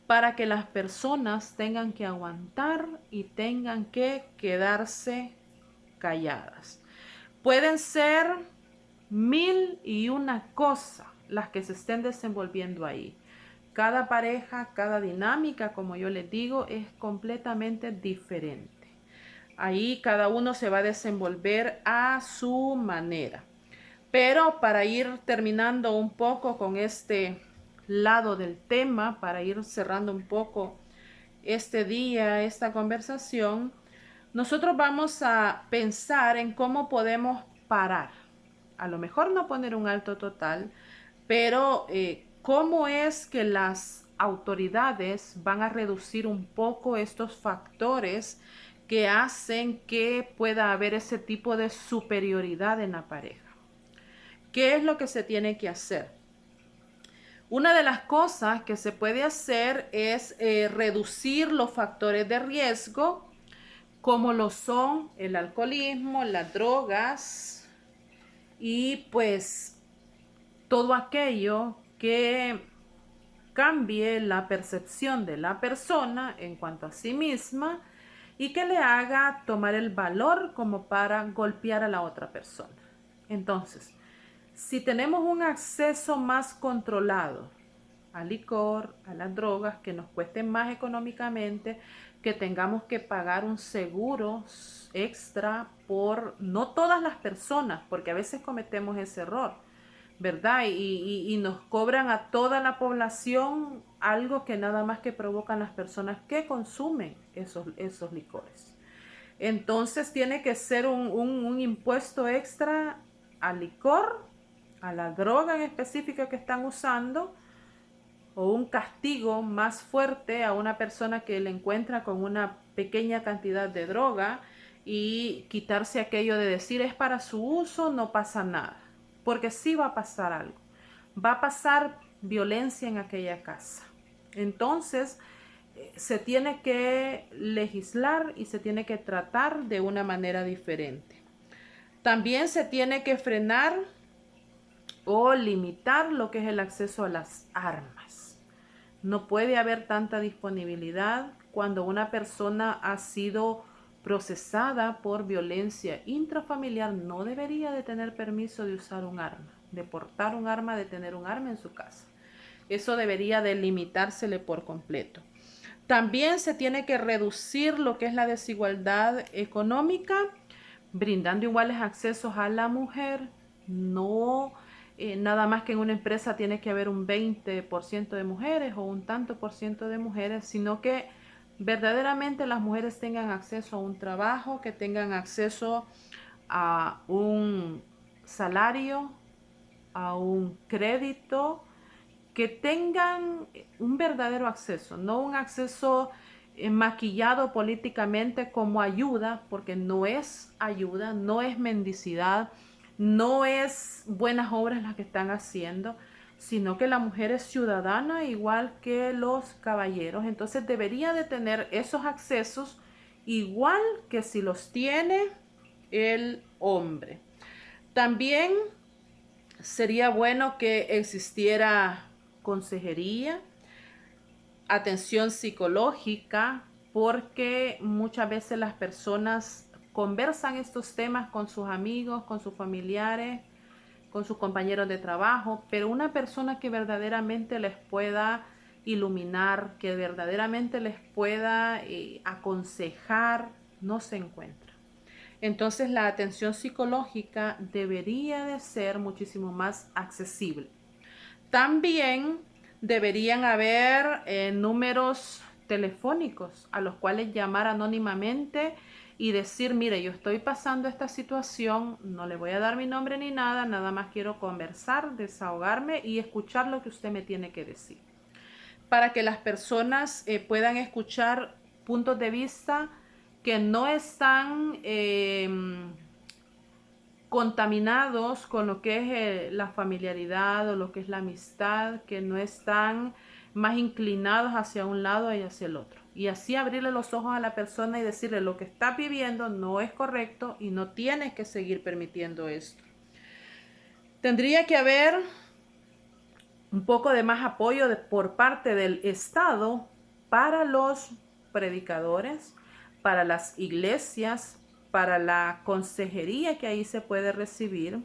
para que las personas tengan que aguantar y tengan que quedarse calladas. Pueden ser 1001 cosas las que se estén desenvolviendo ahí. Cada pareja, cada dinámica, como yo les digo, es completamente diferente. Ahí cada uno se va a desenvolver a su manera. Pero para ir terminando un poco con este lado del tema, para ir cerrando un poco este día, esta conversación, nosotros vamos a pensar en cómo podemos parar. A lo mejor no poner un alto total, pero cómo es que las autoridades van a reducir un poco estos factores que hacen que pueda haber ese tipo de superioridad en la pareja. ¿Qué es lo que se tiene que hacer? Una de las cosas que se puede hacer es reducir los factores de riesgo, como lo son el alcoholismo, las drogas y pues todo aquello que cambie la percepción de la persona en cuanto a sí misma y que le haga tomar el valor como para golpear a la otra persona. Entonces, si tenemos un acceso más controlado al licor, a las drogas, que nos cuesten más económicamente, que tengamos que pagar un seguro extra por, no todas las personas, porque a veces cometemos ese error, ¿verdad? Y nos cobran a toda la población algo que nada más que provocan las personas que consumen esos licores. Entonces tiene que ser un impuesto extra al licor, a la droga en específico que están usando, o un castigo más fuerte a una persona que le encuentra con una pequeña cantidad de droga y quitarse aquello de decir es para su uso, no pasa nada. porque sí va a pasar algo. Va a pasar violencia en aquella casa. Entonces, se tiene que legislar y se tiene que tratar de una manera diferente. También se tiene que frenar o limitar lo que es el acceso a las armas. No puede haber tanta disponibilidad cuando una persona ha sido procesada por violencia intrafamiliar. No debería de tener permiso de usar un arma, de portar un arma, de tener un arma en su casa. Eso debería de limitársele por completo. También se tiene que reducir lo que es la desigualdad económica, brindando iguales accesos a la mujer. No nada más que en una empresa tiene que haber un 20% de mujeres o un tanto por ciento de mujeres, sino que verdaderamente las mujeres tengan acceso a un trabajo, que tengan acceso a un salario, a un crédito, que tengan un verdadero acceso, no un acceso maquillado políticamente como ayuda, porque no es ayuda, no es mendicidad, no es buenas obras las que están haciendo, sino que la mujer es ciudadana igual que los caballeros. Entonces debería de tener esos accesos igual que si los tiene el hombre. También sería bueno que existiera consejería, atención psicológica, porque muchas veces las personas conversan estos temas con sus amigos, con sus familiares, con sus compañeros de trabajo, pero una persona que verdaderamente les pueda iluminar, que verdaderamente les pueda aconsejar, no se encuentra. Entonces la atención psicológica debería de ser muchísimo más accesible. También deberían haber números telefónicos a los cuales llamar anónimamente y decir, mire, yo estoy pasando esta situación, no le voy a dar mi nombre ni nada, nada más quiero conversar, desahogarme y escuchar lo que usted me tiene que decir. Para que las personas puedan escuchar puntos de vista que no están contaminados con lo que es la familiaridad o lo que es la amistad, que no están más inclinados hacia un lado y hacia el otro. Y así abrirle los ojos a la persona y decirle lo que estás viviendo no es correcto y no tienes que seguir permitiendo esto. Tendría que haber un poco de más apoyo por parte del Estado para los predicadores, para las iglesias, para la consejería que ahí se puede recibir,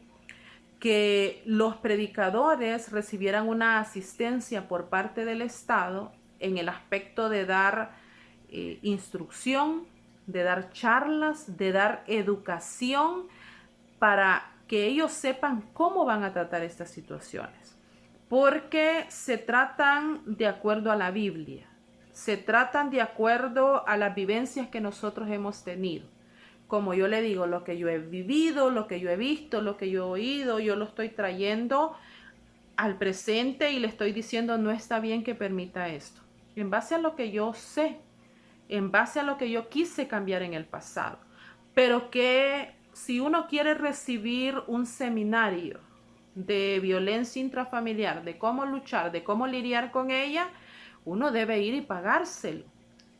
que los predicadores recibieran una asistencia por parte del Estado en el aspecto de dar instrucción, de dar charlas, de dar educación para que ellos sepan cómo van a tratar estas situaciones. Porque se tratan de acuerdo a la Biblia, se tratan de acuerdo a las vivencias que nosotros hemos tenido. Como yo le digo, lo que yo he vivido, lo que yo he visto, lo que yo he oído, yo lo estoy trayendo al presente y le estoy diciendo no está bien que permita esto. En base a lo que yo sé, en base a lo que yo quise cambiar en el pasado. Pero que si uno quiere recibir un seminario de violencia intrafamiliar, de cómo luchar, de cómo lidiar con ella, uno debe ir y pagárselo.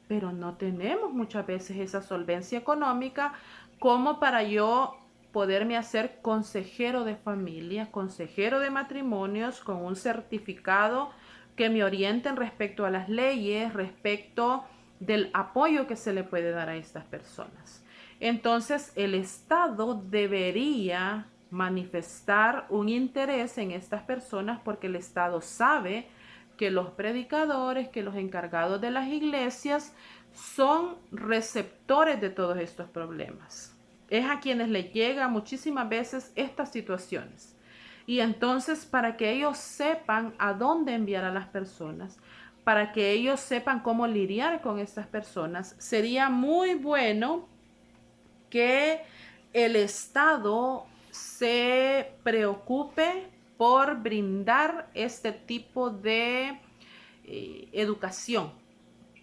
Pero no tenemos muchas veces esa solvencia económica como para yo poderme hacer consejero de familia, consejero de matrimonios con un certificado que me orienten respecto a las leyes, respecto del apoyo que se le puede dar a estas personas. Entonces, el Estado debería manifestar un interés en estas personas porque el Estado sabe que los predicadores, que los encargados de las iglesias son receptores de todos estos problemas. Es a quienes les llega muchísimas veces estas situaciones. Y entonces, para que ellos sepan a dónde enviar a las personas, para que ellos sepan cómo lidiar con estas personas, sería muy bueno que el Estado se preocupe por brindar este tipo de educación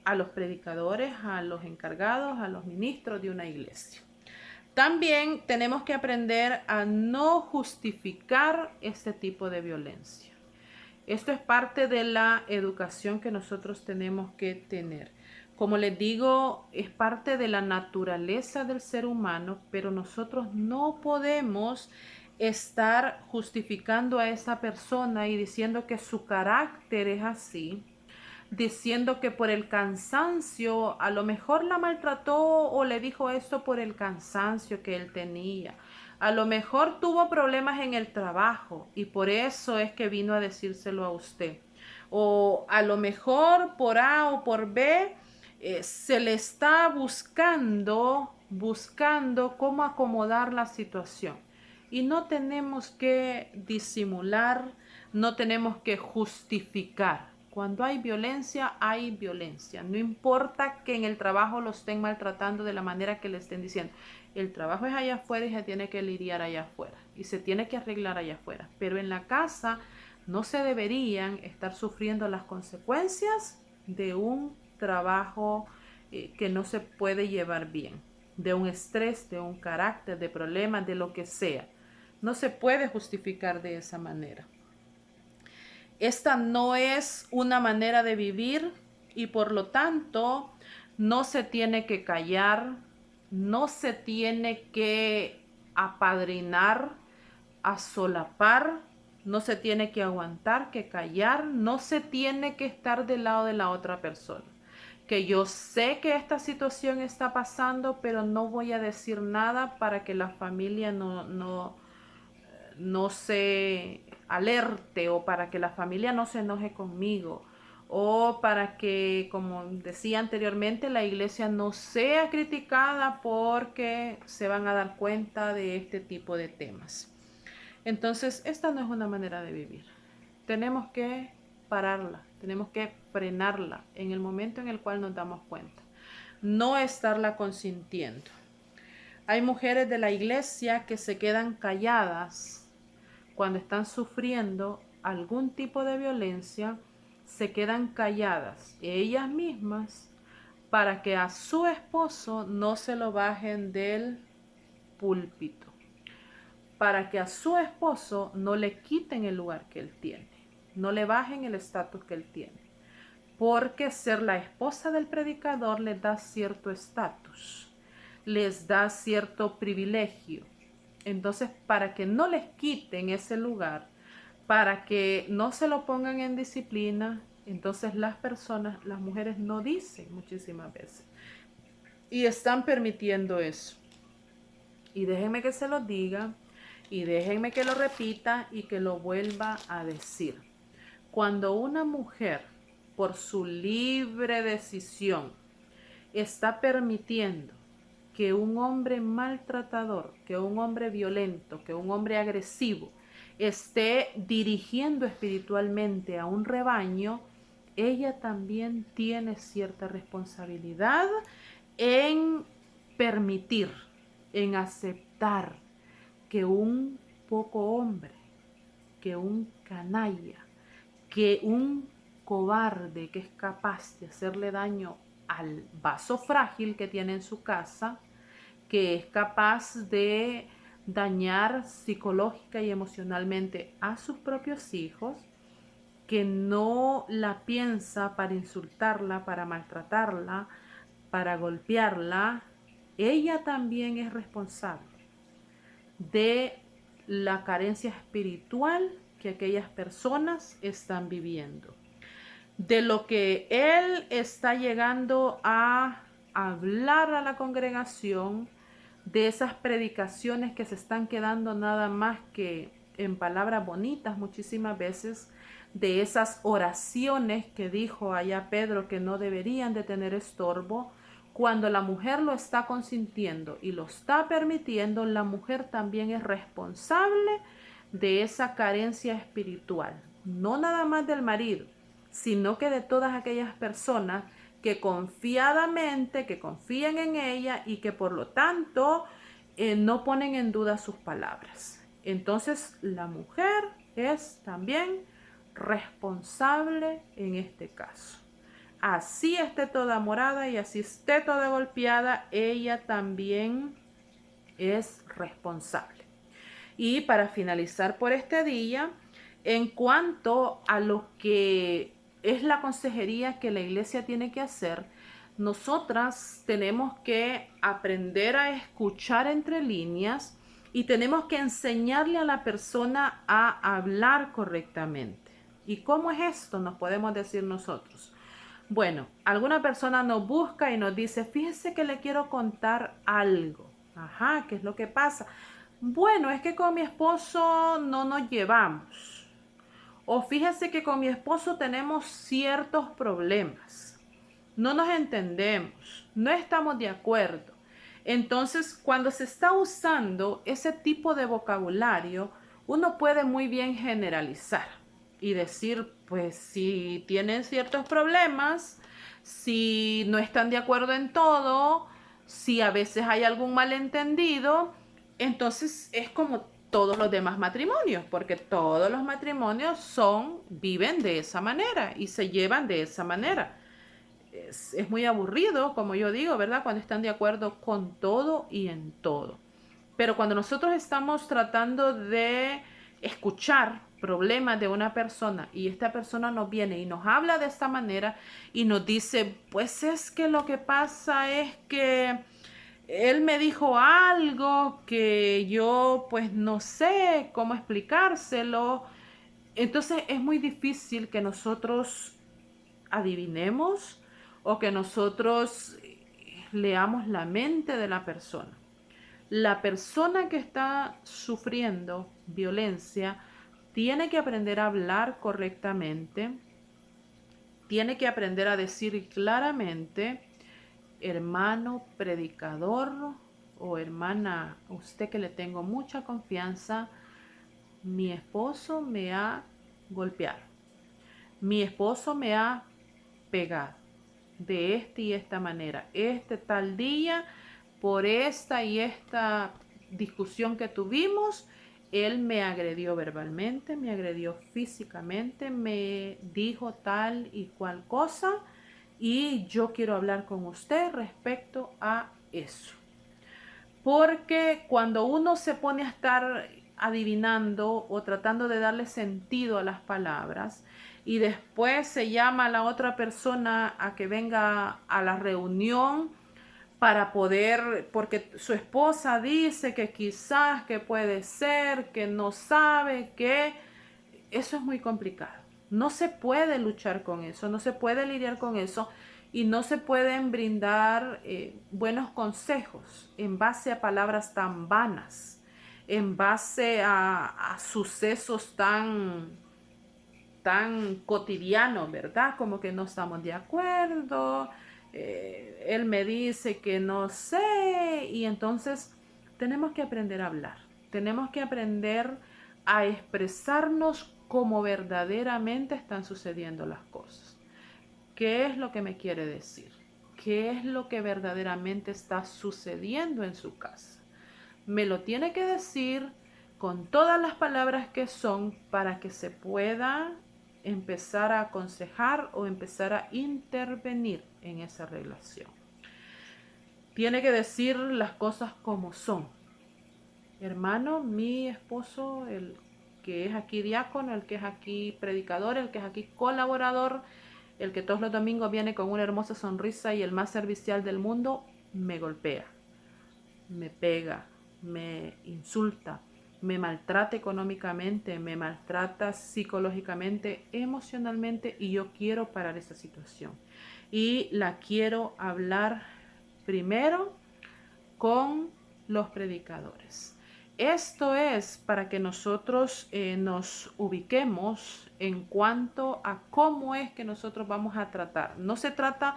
a los predicadores, a los encargados, a los ministros de una iglesia. También tenemos que aprender a no justificar este tipo de violencia. Esto es parte de la educación que nosotros tenemos que tener. Como les digo, es parte de la naturaleza del ser humano, pero nosotros no podemos estar justificando a esa persona y diciendo que su carácter es así, diciendo que por el cansancio, a lo mejor la maltrató o le dijo esto por el cansancio que él tenía. A lo mejor tuvo problemas en el trabajo y por eso es que vino a decírselo a usted. O a lo mejor por A o por B se le está buscando cómo acomodar la situación. Y no tenemos que disimular, no tenemos que justificar. Cuando hay violencia, hay violencia. No importa que en el trabajo lo estén maltratando de la manera que le estén diciendo. El trabajo es allá afuera y se tiene que lidiar allá afuera. Y se tiene que arreglar allá afuera. Pero en la casa no se deberían estar sufriendo las consecuencias de un trabajo que no se puede llevar bien. De un estrés, de un carácter, de problemas, de lo que sea. No se puede justificar de esa manera. Esta no es una manera de vivir y por lo tanto no se tiene que callar, no se tiene que apadrinar, asolapar, no se tiene que aguantar, que callar, no se tiene que estar del lado de la otra persona. Que yo sé que esta situación está pasando, pero no voy a decir nada para que la familia no se alerte o para que la familia no se enoje conmigo o para que, como decía anteriormente, la iglesia no sea criticada porque se van a dar cuenta de este tipo de temas. Entonces, esta no es una manera de vivir. Tenemos que pararla, tenemos que frenarla en el momento en el cual nos damos cuenta. No estarla consintiendo. Hay mujeres de la iglesia que se quedan calladas cuando están sufriendo algún tipo de violencia, se quedan calladas ellas mismas para que a su esposo no se lo bajen del púlpito, para que a su esposo no le quiten el lugar que él tiene, no le bajen el estatus que él tiene, porque ser la esposa del predicador les da cierto estatus, les da cierto privilegio. Entonces, para que no les quiten ese lugar, para que no se lo pongan en disciplina, entonces las personas, las mujeres no dicen muchísimas veces. Y están permitiendo eso. Y déjenme que se lo diga, y déjenme que lo repita y que lo vuelva a decir. Cuando una mujer, por su libre decisión, está permitiendo que un hombre maltratador, que un hombre violento, que un hombre agresivo esté dirigiendo espiritualmente a un rebaño, ella también tiene cierta responsabilidad en permitir, en aceptar que un poco hombre, que un canalla, que un cobarde que es capaz de hacerle daño al vaso frágil que tiene en su casa, que es capaz de dañar psicológica y emocionalmente a sus propios hijos, que no la piensa para insultarla, para maltratarla, para golpearla, ella también es responsable de la carencia espiritual que aquellas personas están viviendo, de lo que él está llegando a hablar a la congregación, de esas predicaciones que se están quedando nada más que en palabras bonitas muchísimas veces, de esas oraciones que dijo allá Pedro que no deberían de tener estorbo. Cuando la mujer lo está consintiendo y lo está permitiendo, la mujer también es responsable de esa carencia espiritual, no nada más del marido, sino que de todas aquellas personas que confiadamente, que confían en ella y que por lo tanto no ponen en duda sus palabras. Entonces la mujer es también responsable en este caso. Así esté toda morada y así esté toda golpeada, ella también es responsable. Y para finalizar por este día, en cuanto a lo que es la consejería que la iglesia tiene que hacer, nosotras tenemos que aprender a escuchar entre líneas y tenemos que enseñarle a la persona a hablar correctamente. ¿Y cómo es esto? Nos podemos decir nosotros. Bueno, alguna persona nos busca y nos dice, fíjese que le quiero contar algo. Ajá, ¿qué es lo que pasa? Bueno, es que con mi esposo no nos llevamos. O fíjese que con mi esposo tenemos ciertos problemas. No nos entendemos, no estamos de acuerdo. Entonces, cuando se está usando ese tipo de vocabulario, uno puede muy bien generalizar y decir, pues si tienen ciertos problemas, si no están de acuerdo en todo, si a veces hay algún malentendido, entonces es como todos los demás matrimonios, porque todos los matrimonios viven de esa manera y se llevan de esa manera. Es muy aburrido, como yo digo, ¿verdad? Cuando están de acuerdo con todo y en todo. Pero cuando nosotros estamos tratando de escuchar problemas de una persona y esta persona nos viene y nos habla de esta manera y nos dice, pues es que lo que pasa es que él me dijo algo que yo pues no sé cómo explicárselo. Entonces es muy difícil que nosotros adivinemos o que nosotros leamos la mente de la persona. La persona que está sufriendo violencia tiene que aprender a hablar correctamente, tiene que aprender a decir claramente, hermano predicador o hermana, usted que le tengo mucha confianza, mi esposo me ha golpeado, mi esposo me ha pegado de esta y esta manera, este tal día, por esta y esta discusión que tuvimos, él me agredió verbalmente, me agredió físicamente, me dijo tal y cual cosa y yo quiero hablar con usted respecto a eso. Porque cuando uno se pone a estar adivinando o tratando de darle sentido a las palabras y después se llama a la otra persona a que venga a la reunión para poder, porque su esposa dice que quizás, que puede ser, que no sabe, que eso es muy complicado. No se puede luchar con eso, no se puede lidiar con eso y no se pueden brindar buenos consejos en base a palabras tan vanas, en base a sucesos tan cotidianos, ¿verdad? Como que no estamos de acuerdo, él me dice que no sé y entonces tenemos que aprender a hablar, tenemos que aprender a expresarnos como verdaderamente están sucediendo las cosas. ¿Qué es lo que me quiere decir? ¿Qué es lo que verdaderamente está sucediendo en su casa? Me lo tiene que decir con todas las palabras que son para que se pueda empezar a aconsejar o empezar a intervenir en esa relación. Tiene que decir las cosas como son. Hermano, mi esposo, el que es aquí diácono, el que es aquí predicador, el que es aquí colaborador, el que todos los domingos viene con una hermosa sonrisa y el más servicial del mundo, me golpea, me pega, me insulta, me maltrata económicamente, me maltrata psicológicamente, emocionalmente y yo quiero parar esa situación. Y la quiero hablar primero con los predicadores. Esto es para que nosotros nos ubiquemos en cuanto a cómo es que nosotros vamos a tratar. No se trata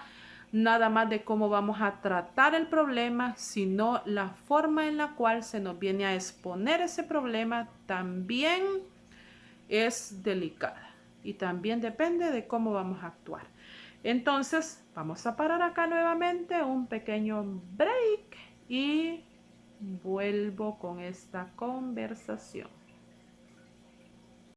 nada más de cómo vamos a tratar el problema, sino la forma en la cual se nos viene a exponer ese problema también es delicada y también depende de cómo vamos a actuar. Entonces, vamos a parar acá nuevamente, un pequeño break y vuelvo con esta conversación.